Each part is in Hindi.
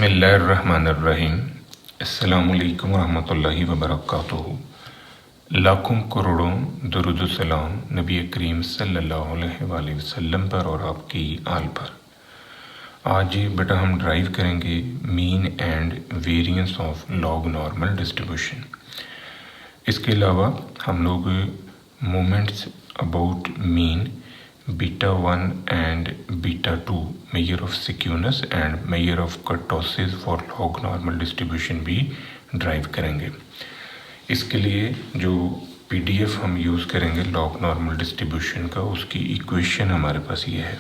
बिस्मिल्लाहिर्रहमानिर्रहीम। अस्सलामुअलैकुम रहमतुल्लाहि व बरकातुहू। लाखों करोड़ों दुरूद सलाम नबी करीम सल्लल्लाहु अलैहि वसल्लम पर और आपकी आल पर। आज बेटा हम ड्राइव करेंगे mean and variance of log normal distribution. इसके अलावा हम लोग moments about mean, beta 1 and beta 2, measure of skewness and measure of kurtosis for log normal distribution भी ड्राइव करेंगे। इसके लिए जो पीडीएफ हम यूज़ करेंगे लॉग नॉर्मल डिस्ट्रीब्यूशन का, उसकी इक्वेशन हमारे पास ये है।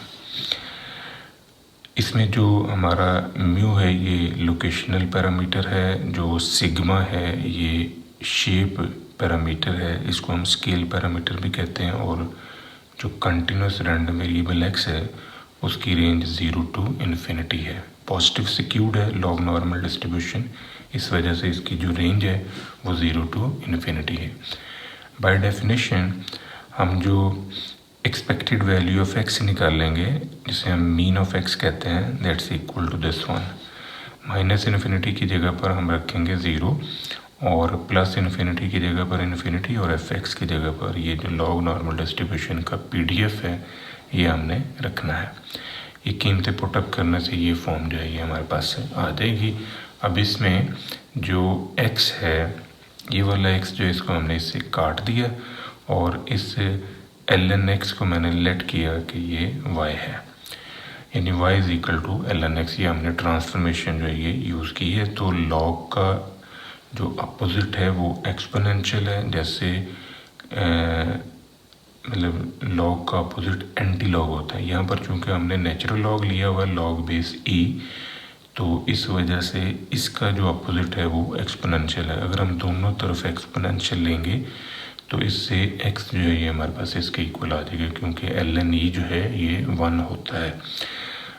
इसमें जो हमारा म्यू है ये लोकेशनल पैरामीटर है, जो सिग्मा है ये शेप पैरामीटर है, इसको हम स्केल पैरामीटर भी कहते हैं, और जो कंटिन्यूस रैंडम वेरिएबल एक्स है उसकी रेंज 0 to इन्फिनिटी है। पॉजिटिव सिक्यूड है लॉग नॉर्मल डिस्ट्रीब्यूशन, इस वजह से इसकी जो रेंज है वो 0 to इन्फिनिटी है। बाय डेफिनेशन हम जो एक्सपेक्टेड वैल्यू ऑफ एक्स निकालेंगे, जिसे हम मीन ऑफ एक्स कहते हैं, that's equal to this one. Minus infinity की जगह पर हम रखेंगे 0 और प्लस इन्फिनिटी की जगह पर इन्फिनिटी, और एफ एक्स की जगह पर ये जो लॉग नॉर्मल डिस्ट्रीब्यूशन का पीडीएफ है ये हमने रखना है। ये कीमतें पुटअप करने से ये फॉर्म जो है ये हमारे पास आ जाएगी। अब इसमें जो x है, ये वाला x जो इसको हमने इससे काट दिया और इस ln x को मैंने लेट किया कि ये y है, यानी y is equal to ln x। ये हमने ट्रांसफॉर्मेशन जो है ये यूज़ की है। तो लॉग का जो अपोजिट है वो एक्सपोनेंशियल है, जैसे मतलब लॉग का अपोजिट एंटी लॉग होता है। यहाँ पर चूंकि हमने नेचुरल लॉग लिया हुआ है लॉग बेस e, तो इस वजह से इसका जो अपोजिट है वो एक्सपोनेंशियल है। अगर हम दोनों तरफ एक्सपोनेंशियल लेंगे तो इससे x जो है ये हमारे पास इसके इक्वल आ जाएगा, क्योंकि ln e जो है ये 1 होता है।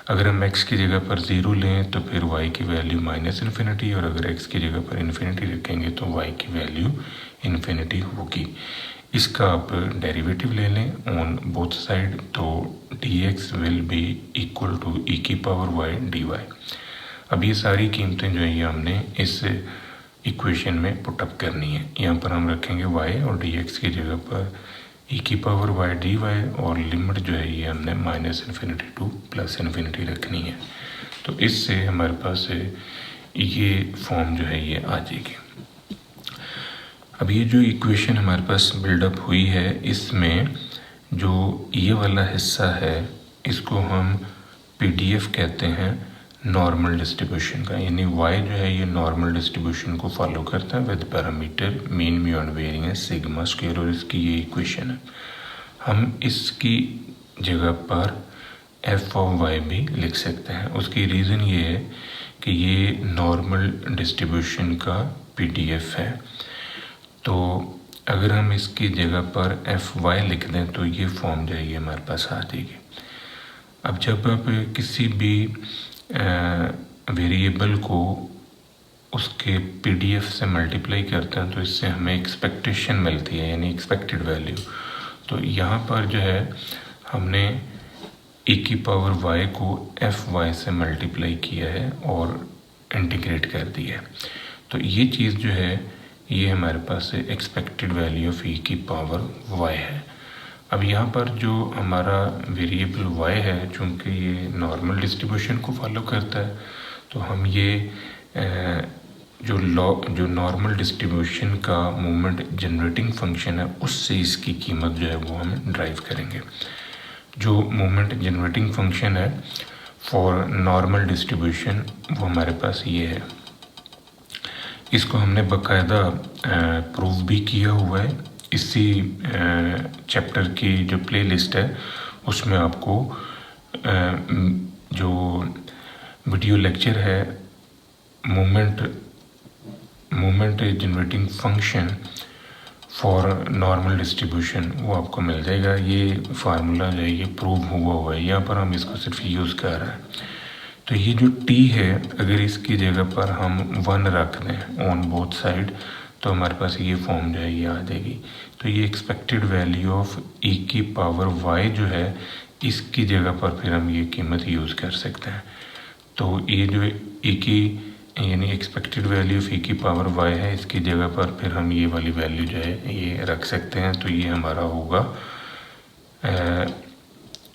अगर हम x की जगह पर 0 लें तो फिर y की वैल्यू माइनस इन्फिनिटी, और अगर x की जगह पर इन्फिनिटी रखेंगे तो y की वैल्यू इन्फिनिटी होगी। इसका आप डेरिवेटिव ले लें ऑन बोथ साइड, तो dx will be equal to e की पावर y dy। अब ये सारी कीमतें जो है ये हमने इस इक्वेशन में पुटअप करनी है। यहाँ पर हम रखेंगे y और dx की जगह पर e की पावर y dy, और लिमिट जो है ये हमने minus infinity two plus infinity रखनी है। तो इससे हमारे पास ये फॉर्म जो है ये आ जाएगी। अब ये जो इक्वेशन हमारे पास बिल्डअप हुई है, इसमें जो ये वाला हिस्सा है इसको हम पीडीएफ कहते हैं नॉर्मल डिस्ट्रीब्यूशन का, यानी y जो है ये नॉर्मल डिस्ट्रीब्यूशन को फॉलो करता है with parameter mean, mu and variance, sigma square, और इसकी ये इक्वेशन है। हम इसकी जगह पर f ऑफ y भी लिख सकते हैं। उसकी रीज़न ये है कि ये नॉर्मल डिस्ट्रीब्यूशन का पीडीएफ है, तो अगर हम इसकी जगह पर fy लिख दें तो ये फॉर्म जो है ये हमारे पास आ जाएगी। अब जब आप किसी भी वेरिएबल को उसके पीडीएफ से मल्टीप्लाई करते हैं तो इससे हमें एक्सपेक्टेशन मिलती है, यानी एक्सपेक्टेड वैल्यू। तो यहाँ पर जो है हमने e की पावर y को fy से मल्टीप्लाई किया है और इंटीग्रेट कर दिया है। तो ये चीज़ जो है ये हमारे पास एक्सपेक्टेड वैल्यू ऑफ e की पावर y है। अब यहाँ पर जो हमारा वेरिएबल y है, चूँकि ये नॉर्मल डिस्ट्रीब्यूशन को फॉलो करता है, तो हम ये जो नॉर्मल डिस्ट्रीब्यूशन का मोमेंट जनरेटिंग फंक्शन है उससे इसकी कीमत जो है वो हम ड्राइव करेंगे। जो मोमेंट जनरेटिंग फंक्शन है फॉर नॉर्मल डिस्ट्रीब्यूशन वो हमारे पास ये है। इसको हमने बाकायदा प्रूव भी किया हुआ है। इसी चैप्टर की जो प्लेलिस्ट है उसमें आपको जो वीडियो लेक्चर है moment generating function for normal distribution वो आपको मिल जाएगा। ये फार्मूला जो है ये प्रूव हुआ है, यहाँ पर हम इसको सिर्फ यूज़ कर रहे हैं। तो ये जो t है, अगर इसकी जगह पर हम 1 रख दें ऑन बोथ साइड तो हमारे पास ये फॉर्म जो है ये आ जाएगी। तो ये एक्सपेक्टेड वैल्यू ऑफ e की पावर y जो है इसकी जगह पर फिर हम ये कीमत यूज़ कर सकते हैं। तो ये जो ई की यानी एक्सपेक्टेड वैल्यू ऑफ ई की पावर वाई है, इसकी जगह पर फिर हम ये वाली वैल्यू जो है ये रख सकते हैं। तो ये हमारा होगा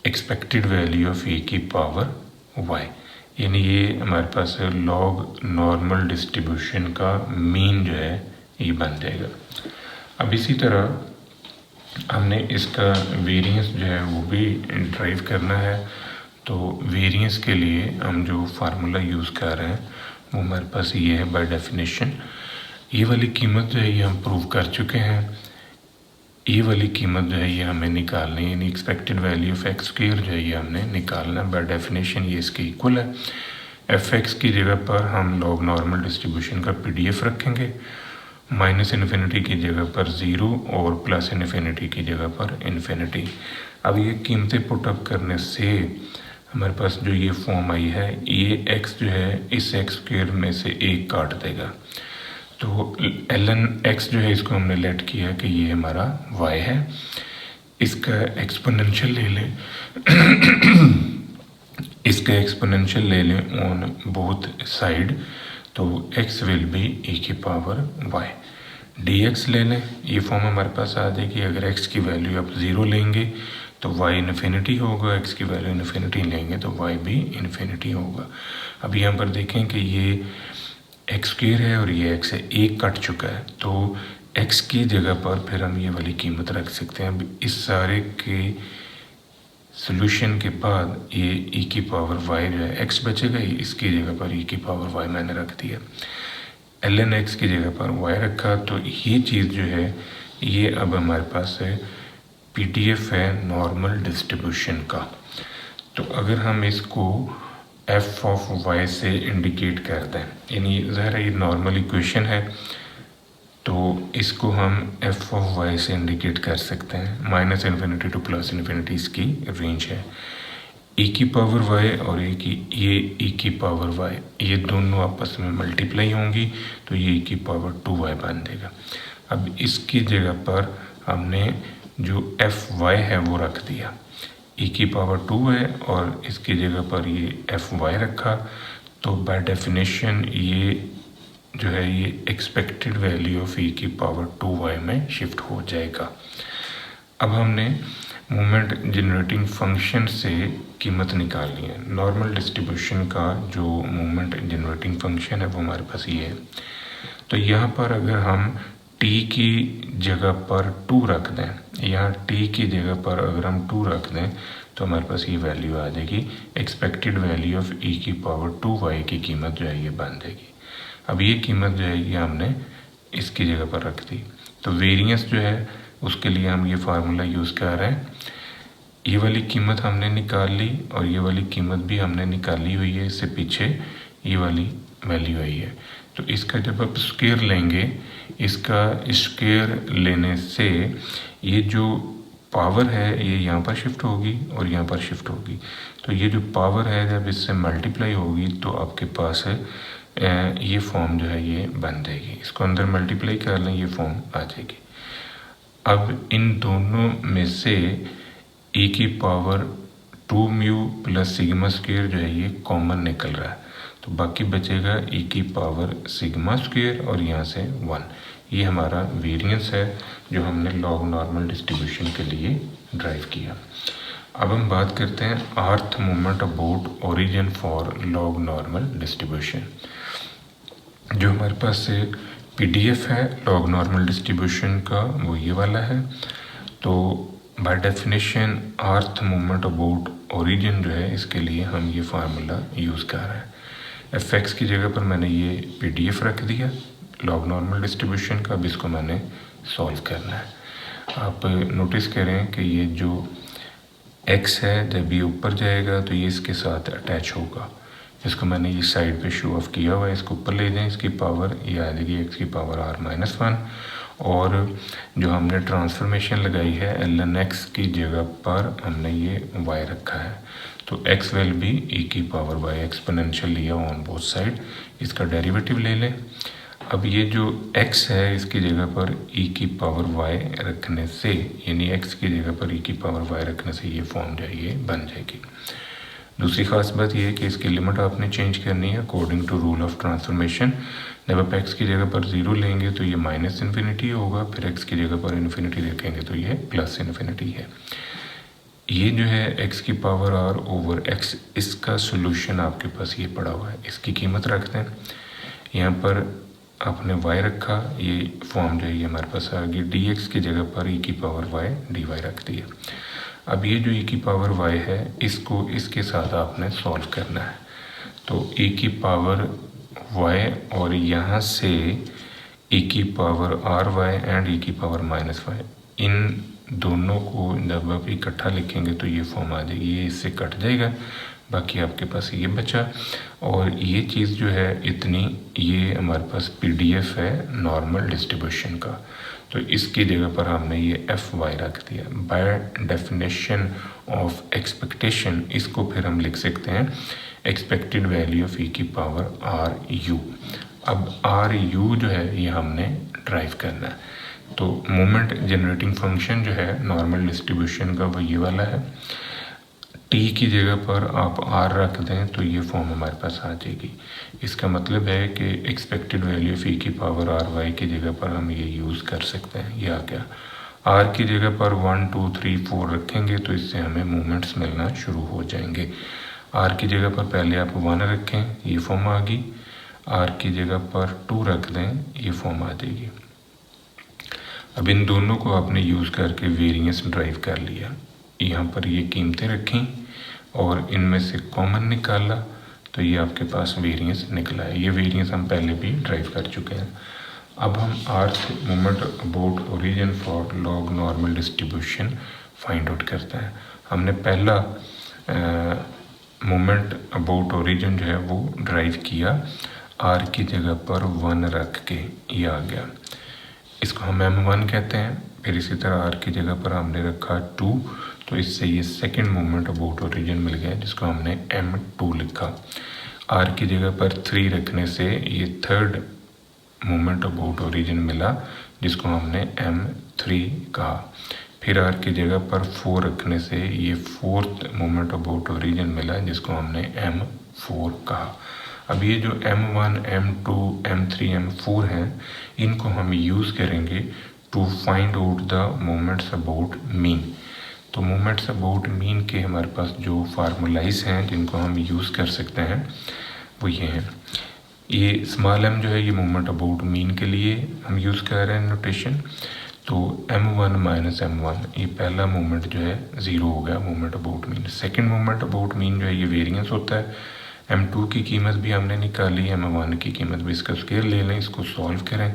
एक्सपेक्टेड वैल्यू ऑफ ई की पावर वाई, यानी ये हमारे पास लॉग नॉर्मल डिस्ट्रीब्यूशन का मीन जो है ये बन जाएगा। अब इसी तरह हमने इसका वेरिएंस जो है वो भी ड्राइव करना है। तो वेरिएंस के लिए हम जो फार्मूला यूज़ कर रहे हैं वो हमारे पास ये है बाय डेफिनेशन। ये वाली कीमत जो है ये हम प्रूव कर चुके हैं। ये वाली कीमत जो है ये हमें निकालनी है, यानी expected value of x square जो है ये हमने निकालना है। बाय डेफिनेशन ये इसके इक्वल है। एफ एक्स की जगह पर हम लॉग नॉर्मल डिस्ट्रीब्यूशन का PDF रखेंगे, माइनस इन्फिनिटी की जगह पर 0 और प्लस इन्फिनिटी की जगह पर इन्फिनिटी। अब ये कीमतें पुटअप करने से हमारे पास जो ये फॉर्म आई है, ये x जो है इस एक्स स्क्वायर में से 1 काट देगा। तो ln x जो है इसको हमने लेट किया कि ये हमारा y है। इसका एक्सपोनेंशियल ले लें इसका एक्सपोनेंशियल ले लें ऑन बोथ साइड, तो x विल बी e की पावर y। dx ले लें, ये फॉर्म हमारे पास आ जाएगी। अगर x की वैल्यू आप 0 लेंगे तो y इन्फिनिटी होगा, x की वैल्यू इन्फिनिटी लेंगे तो y भी इन्फिनिटी होगा। अब यहाँ पर देखें कि ये एक्स स्क्वायर है और ये x है, 1 कट चुका है, तो x की जगह पर फिर हम ये वाली कीमत रख सकते हैं। अब इस सारे के सोल्यूशन के बाद ये e की पावर y जो है, x बचेगा, इसकी जगह पर e की पावर y मैंने रख दिया। ln x की जगह पर y रखा, तो ये चीज़ जो है ये अब हमारे पास है PDF है नॉर्मल डिस्ट्रीब्यूशन का। तो अगर हम इसको f ऑफ y से इंडिकेट कर दें, यानी ज़ाहिर ये नॉर्मल इक्वेशन है, तो इसको हम f ऑफ y से इंडिकेट कर सकते हैं। Minus infinity two plus infinity इसकी रेंज है। e की पावर y और ये e की पावर y ये दोनों आपस में मल्टीप्लाई होंगी, तो ये e की पावर 2y बन देगा। अब इसकी जगह पर हमने जो fy है वो रख दिया, e की पावर 2 है और इसकी जगह पर ये fy रखा, तो बाय डेफिनेशन ये जो है ये एक्सपेक्टेड वैल्यू ऑफ e की पावर 2y में शिफ्ट हो जाएगा। अब हमने मोमेंट जनरेटिंग फंक्शन से कीमत निकालनी है। नॉर्मल डिस्ट्रीब्यूशन का जो मोमेंट जनरेटिंग फंक्शन है वो हमारे पास ये है। तो यहाँ पर अगर हम t की जगह पर 2 रख दें, यहाँ t की जगह पर अगर हम 2 रख दें तो हमारे पास ये वैल्यू आ जाएगी। एक्सपेक्टेड वैल्यू ऑफ e की पावर 2y की कीमत जो है ये बन जाएगी। अब ये कीमत जो है ये हमने इसकी जगह पर रख दी। तो वेरिएंस जो है उसके लिए हम ये फार्मूला यूज़ कर रहे हैं। ये वाली कीमत हमने निकाल ली और ये वाली कीमत भी हमने निकाली हुई है, इससे पीछे ये वाली वैल्यू आई है। तो इसका जब आप स्क्वायर लेंगे, इसका स्क्वायर लेने से ये जो पावर है ये यहाँ पर शिफ्ट होगी और यहाँ पर शिफ्ट होगी। तो ये जो पावर है जब इससे मल्टीप्लाई होगी तो आपके पास है ये फॉर्म जो है ये बन जाएगी। इसको अंदर मल्टीप्लाई कर लें, ये फॉर्म आ जाएगी। अब इन दोनों में से e की power 2 mu plus sigma square जो है ये कॉमन निकल रहा है, तो बाकी बचेगा e की पावर सिग्मा स्क्वायर और यहाँ से 1। ये हमारा वेरिएंस है जो हमने लॉग नॉर्मल डिस्ट्रीब्यूशन के लिए ड्राइव किया। अब हम बात करते हैं rth moment about origin for log normal distribution. जो हमारे पास से PDF है लॉग नॉर्मल डिस्ट्रीब्यूशन का वो ये वाला है। तो by definition earth moment about origin जो है इसके लिए हम ये फार्मूला यूज़ कर रहे हैं। fx की जगह पर मैंने ये PDF रख दिया लॉग नॉर्मल डिस्ट्रीब्यूशन का। अब इसको मैंने सॉल्व करना है। आप नोटिस करें कि ये जो x है जब ये ऊपर जाएगा तो ये इसके साथ अटैच होगा। इसको मैंने ये साइड पे शो ऑफ किया हुआ है, इसको ऊपर ले जाएं, इसकी पावर ये आ जाएगी x की पावर r-1। और जो हमने ट्रांसफॉर्मेशन लगाई है ln x की जगह पर हमने ये y रखा है, तो x विल बी e की पावर y एक्सपोनेंशियल लिया ऑन बोथ साइड। इसका डेरिवेटिव ले लें। अब ये जो x है इसकी जगह पर e की पावर y रखने से, यानी x की जगह पर e की पावर y रखने से ये फॉर्म जो है ये बन जाएगी। दूसरी खास बात ये है कि इसकी लिमिट आपने चेंज करनी है according to rule of transformation. जब आप x की जगह पर 0 लेंगे तो ये माइनस इन्फिनिटी होगा, फिर x की जगह पर इन्फिनिटी रखेंगे तो ये प्लस इन्फिनिटी है। ये जो है x की पावर r ओवर x, इसका सोल्यूशन आपके पास ये पड़ा हुआ है। इसकी कीमत रखते हैं, यहाँ पर आपने y रखा, ये फॉर्म जो है ये हमारे पास आ गई, dx की जगह पर e की पावर y dy रख दिया। अब ये जो e की पावर y है इसको इसके साथ आपने सॉल्व करना है। तो e की पावर y और यहाँ से e की पावर ry एंड e की पावर माइनस y, इन दोनों को जब आप इकट्ठा लिखेंगे तो ये फॉर्म आ जाएगी, ये इससे कट जाएगा, बाकी आपके पास ये बचा। और ये चीज़ जो है इतनी, ये हमारे पास PDF है नॉर्मल डिस्ट्रीब्यूशन का, तो इसकी जगह पर हमने ये fy रख दिया। बाय डेफिनेशन ऑफ एक्सपेक्टेशन इसको फिर हम लिख सकते हैं एक्सपेक्टेड वैल्यू ऑफ e की पावर ru। अब ru जो है ये हमने ड्राइव करना है। तो मोमेंट जनरेटिंग फंक्शन जो है नॉर्मल डिस्ट्रीब्यूशन का वो ये वाला है। t की जगह पर आप r रख दें तो ये फॉर्म हमारे पास आ जाएगी। इसका मतलब है कि एक्सपेक्टेड वैल्यू ऑफ e की पावर ry की जगह पर हम ये यूज़ कर सकते हैं। ये आ गया। r की जगह पर 1 2 3 4 रखेंगे तो इससे हमें मोमेंट्स मिलना शुरू हो जाएंगे। r की जगह पर पहले आप 1 रखें, ये फॉर्म आ गई। r की जगह पर 2 रख दें, ये फॉर्म आ जाएगी। अब इन दोनों को आपने यूज़ करके वेरिएंस ड्राइव कर लिया, यहाँ पर ये कीमतें रखी और इनमें से कॉमन निकाला तो ये आपके पास वेरिएंस निकला है। ये वेरिएंस हम पहले भी ड्राइव कर चुके हैं। अब हम rth moment about origin for log normal distribution find out करते हैं। हमने पहला मोमेंट अबाउट ओरिजिन जो है वो ड्राइव किया r की जगह पर 1 रख के, ये आ गया, इसको हम m1 कहते हैं। फिर इसी तरह r की जगह पर हमने रखा 2, तो इससे ये सेकंड मोमेंट अबाउट ओरिजिन मिल गया जिसको हमने m2 लिखा। r की जगह पर 3 रखने से ये थर्ड मोमेंट अबाउट ओरिजिन मिला जिसको हमने m3 कहा। फिर r की जगह पर 4 रखने से ये फोर्थ मोमेंट अबाउट ओरिजिन मिला जिसको हमने m4 कहा। अब ये जो m1, m2, m3, m4 हैं इनको हम यूज़ करेंगे to find out the moments about mean. तो मोमेंट्स अबाउट मीन के हमारे पास जो फार्मूलाइज हैं जिनको हम यूज़ कर सकते हैं वो ये हैं। ये स्मॉल m जो है ये मोमेंट अबाउट मीन के लिए हम यूज़ कर रहे हैं नोटेशन। तो m1 माइनस m1, ये पहला मोमेंट जो है 0 हो गया moment about mean. Second moment about mean जो है ये वेरिएंस होता है। m2 की कीमत भी हमने निकाली, m1 की कीमत भी, इसका स्केयर ले लें, इसको सॉल्व करें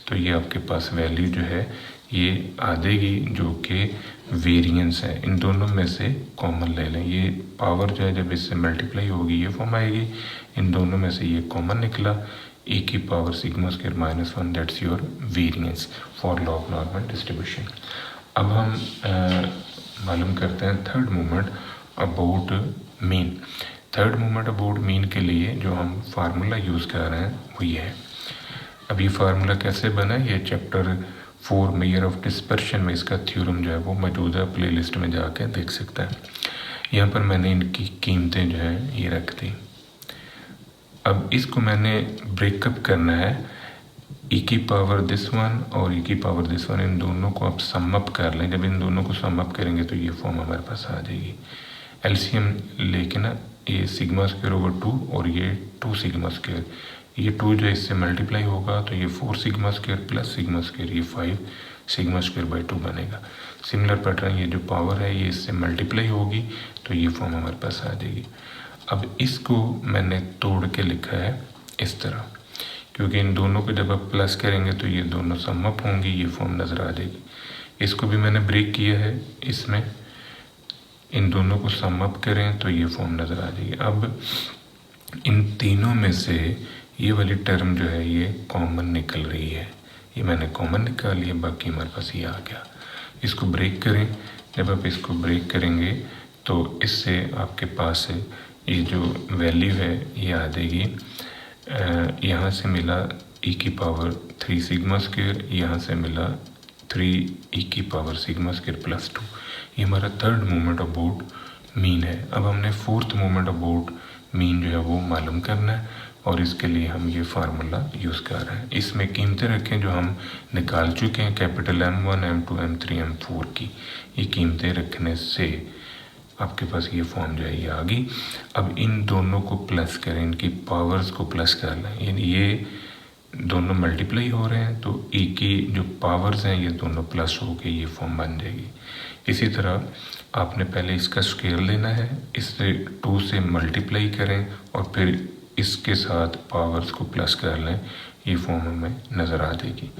तो ये आपके पास वैल्यू जो है ये आ जाएगी जो कि वेरिएंस है। इन दोनों में से कॉमन ले लें, ये पावर जो है जब इससे मल्टीप्लाई होगी ये फॉर्म आएगी। इन दोनों में से ये कॉमन निकला, e की power sigma square minus 1, that's your variance for log normal distribution. अब हम मालूम करते हैं third moment about mean. Third moment about mean के लिए जो हम फार्मूला यूज़ कर रहे हैं वो ये है। अब ये फार्मूला कैसे बना, ये चैप्टर 4 मेजर ऑफ डिस्पर्शन में इसका थ्योरम जो है वो मौजूदा प्लेलिस्ट में जाके देख सकते हैं। यहाँ पर मैंने इनकी कीमतें जो है ये रख दी। अब इसको मैंने ब्रेकअप करना है, e की पावर दिस वन और e की पावर दिस वन, इन दोनों को आप सम अप कर लें। जब इन दोनों को सम अप करेंगे तो ये फॉर्म हमारे पास आ जाएगी। एलसीएम लेके ना ये सिग्मा स्क्वायर ओवर 2 और ये 2 सिग्मा स्क्वायर, ये 2 जो इससे मल्टीप्लाई होगा तो ये 4 sigma square plus sigma square, ये 5 सिग्मा स्क्वायर बाई 2 बनेगा। सिमिलर पैटर्न, ये जो पावर है ये इससे मल्टीप्लाई होगी तो ये फॉर्म हमारे पास आ जाएगी। अब इसको मैंने तोड़ के लिखा है इस तरह, क्योंकि इन दोनों को जब आप प्लस करेंगे तो ये दोनों सम अप होंगी, ये फॉर्म नज़र आ जाएगी। इसको भी मैंने ब्रेक किया है, इसमें इन दोनों को सम अप करें तो ये फॉर्म नज़र आ जाएगी। अब इन तीनों में से ये वाली टर्म जो है ये कॉमन निकल रही है, ये मैंने कॉमन निकाल लिया, बाकी हमारे पास ये आ गया। इसको ब्रेक करें, जब आप इसको ब्रेक करेंगे तो इससे आपके पास ये जो वैल्यू है ये आ जाएगी। यहाँ से मिला e की पावर 3 सिग्मा स्क्वायर, यहाँ से मिला 3 e की पावर सिग्मा स्क्वायर प्लस 2। ये हमारा थर्ड मोमेंट अबाउट मीन है। अब हमने फोर्थ मोमेंट अबाउट मीन जो है वो मालूम करना है और इसके लिए हम ये फार्मूला यूज़ कर रहे हैं। इसमें कीमतें रखें जो हम निकाल चुके हैं capital M1, M2, M3, M4 की। ये कीमतें रखने से आपके पास ये फॉर्म जो है ये आ गई। अब इन दोनों को प्लस करें, इनकी पावर्स को प्लस कर लें, यानी ये दोनों मल्टीप्लाई हो रहे हैं तो ई की जो पावर्स हैं ये दोनों प्लस हो के ये फॉर्म बन जाएगी। इसी तरह आपने पहले इसका स्क्वायर लेना है, इससे 2 से मल्टीप्लाई करें और फिर इसके साथ पावर्स को प्लस कर लें, ये फॉर्म हमें नज़र आ जाएगी।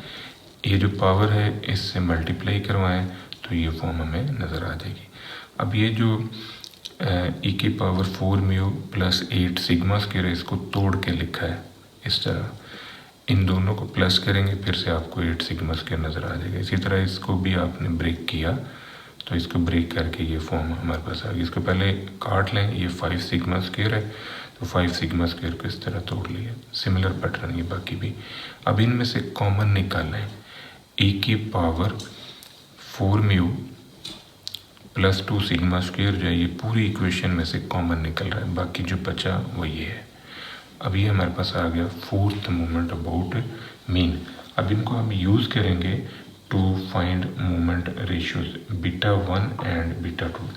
ये जो पावर है इससे मल्टीप्लाई करवाएं तो ये फॉर्म हमें नज़र आ जाएगी। अब ये जो ई की power 4 mu plus 8 sigma square है, इसको तोड़ के लिखा है इस तरह। इन दोनों को प्लस करेंगे फिर से आपको 8 सिग्मा स्क्वायर नज़र आ जाएगा। इसी तरह इसको भी आपने ब्रेक किया तो इसको ब्रेक करके ये फॉर्म हमारे पास आ गया। इसको पहले काट लें, ये 5 सिग्मा स्क्वायर है तो 5 सिग्मा स्क्वायर को इस तरह तोड़ लिया। सिमिलर पैटर्न ये बाकी भी। अब इनमें से कॉमन निकालें, ई की power 4 mu plus 2 sigma square जो है ये पूरी इक्वेशन में से कॉमन निकल रहा है, बाकी जो बचा वो ये है। अब ये हमारे पास आ गया फोर्थ मोमेंट अबाउट मीन। अब इनको हम यूज़ करेंगे to find moment ratios beta 1 and beta 2।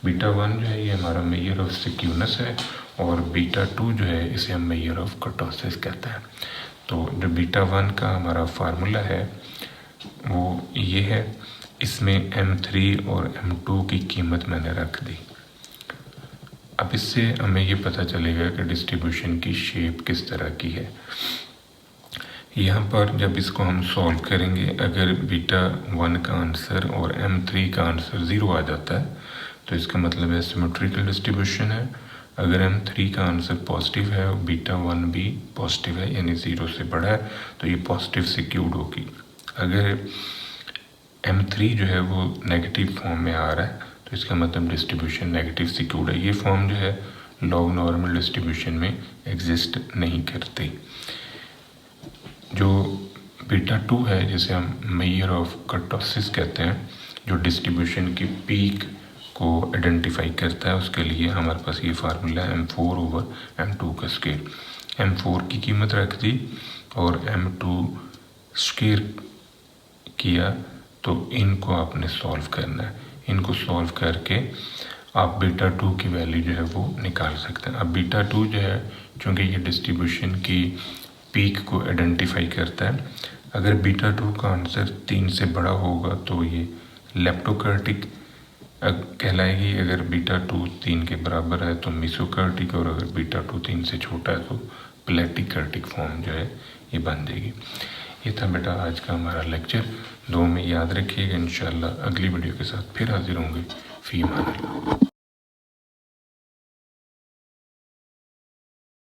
Beta 1 जो है ये हमारा मेजर ऑफ सिक्यूनेस है और बीटा 2 जो है इसे हम मेजर ऑफ कर्टोसिस कहते हैं। तो जो बीटा 1 का हमारा फार्मूला है वो ये है। इसमें M3 और M2 की कीमत मैंने रख दी। अब इससे हमें ये पता चलेगा कि डिस्ट्रीब्यूशन की शेप किस तरह की है। यहाँ पर जब इसको हम सॉल्व करेंगे, अगर बीटा 1 का आंसर और M3 का आंसर 0 आ जाता है तो इसका मतलब है सिमेट्रिकल डिस्ट्रीब्यूशन है। अगर M3 का आंसर पॉजिटिव है और बीटा 1 भी पॉजिटिव है यानी 0 से बड़ा है तो ये पॉजिटिव सिक्यूड होगी। अगर M3 जो है वो नेगेटिव फॉर्म में आ रहा है तो इसका मतलब डिस्ट्रीब्यूशन नेगेटिव सिक्यूड है। ये फॉर्म जो है लॉग नॉर्मल डिस्ट्रीब्यूशन में एग्जिस्ट नहीं करती। जो बीटा 2 है जिसे हम मेजर ऑफ कर्टोसिस कहते हैं, जो डिस्ट्रीब्यूशन की पीक को आइडेंटिफाई करता है, उसके लिए हमारे पास ये फार्मूला है M4 ओवर M2 का स्क्वायर। M4 की कीमत रख दी और M2 स्क्वायर किया तो इनको आपने सॉल्व करना है। इनको सॉल्व करके आप बीटा 2 की वैल्यू जो है वो निकाल सकते हैं। अब बीटा 2 जो है चूँकि ये डिस्ट्रीब्यूशन की पीक को आइडेंटिफाई करता है, अगर बीटा 2 का आंसर 3 से बड़ा होगा तो ये लेप्टोकर्टिक कहलाएगी। अगर बीटा 2 3 के बराबर है तो मेसोकर्टिक, और अगर बीटा 2 3 से छोटा है तो प्लेटिकर्टिक फॉर्म जो है ये बन जाएगी। ये था बेटा आज का हमारा लेक्चर। दुआ में याद रखिएगा। इंशाल्लाह अगली वीडियो के साथ फिर हाजिर होंगे। फी अमान अल्लाह।